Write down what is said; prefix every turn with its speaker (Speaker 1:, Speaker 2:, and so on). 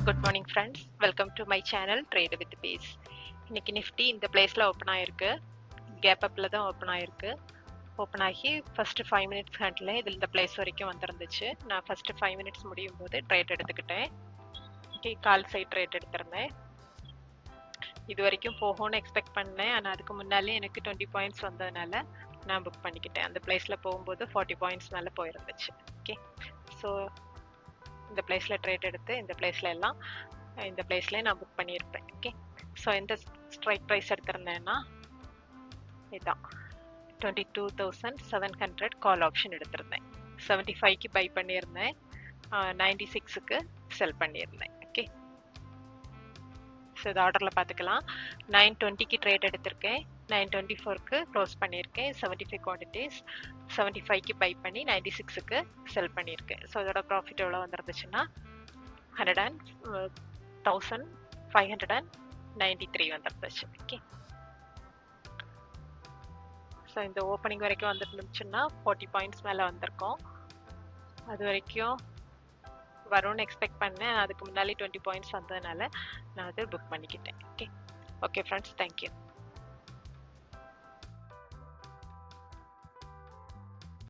Speaker 1: Good morning friends, welcome to my channel Trade with Pace. இன்னைக்கு Nifty இந்த பிளேஸ்ல open ஆயிருக்கு. கேப் அப்ல தான் ஓபன் ஆயிருக்கு. ஓபன் ஆகி ஃபர்ஸ்ட் 5 மினிட்ஸ் ஹேண்ட்ல இதுல இந்த பிளேஸ் வரைக்கும் வந்திருந்துச்சு. நான் ஃபர்ஸ்ட் 5 மினிட்ஸ் முடியும் போது ட்ரேட் எடுத்துக்கிட்டேன். ஓகே, கால் சைட் ட்ரேட் எடுத்திருந்தேன். இது வரைக்கும் போகும்னு எக்ஸ்பெக்ட் பண்ணேன். ஆனா அதுக்கு முன்னாலே எனக்கு 20 பாயிண்ட்ஸ் வந்ததனால நான் புக் பண்ணிக்கிட்டேன். அந்த பிளேஸ்ல போகும்போது 40 பாயிண்ட்ஸ் மேல போயிருந்துச்சு. ஓகே, ஸோ இந்த பிளேஸ்ல ட்ரேட் எடுத்து இந்த பிளேஸ்ல எல்லாம் இந்த பிளேஸ்ல நான் புக் பண்ணியிருப்பேன். ஓகே, ஸோ எந்த ஸ்ட்ரைக் ப்ரைஸ் எடுத்திருந்தேன்னா இதுதான் 22,700 கால் ஆப்ஷன் எடுத்திருந்தேன். 75க்கு பை பண்ணியிருந்தேன், 96க்கு செல் பண்ணியிருந்தேன். ஓகே, ஸோ இது ஆர்டரில் பார்த்துக்கலாம். 920க்கு ட்ரேட் எடுத்திருக்கேன், 924க்கு க்ளோஸ் பண்ணியிருக்கேன். 75 குவான்டிட்டிஸ், 75க்கு பை பண்ணி 96க்கு செல் பண்ணியிருக்கேன். ஸோ இதோட ப்ராஃபிட் எவ்வளோ வந்துருந்துச்சுன்னா 1,593 வந்துருந்துச்சு. ஓகே, ஸோ இந்த ஓப்பனிங் வரைக்கும் வந்துருந்துச்சுன்னா 40 பாயிண்ட்ஸ் மேலே வந்திருக்கோம். அது வரைக்கும் வரும்னு எக்ஸ்பெக்ட் பண்ணேன். அதுக்கு முன்னாடி 20 பாயிண்ட்ஸ் வந்ததுனால நான் அதை புக் பண்ணிக்கிட்டேன். Okay okay friends, thank you.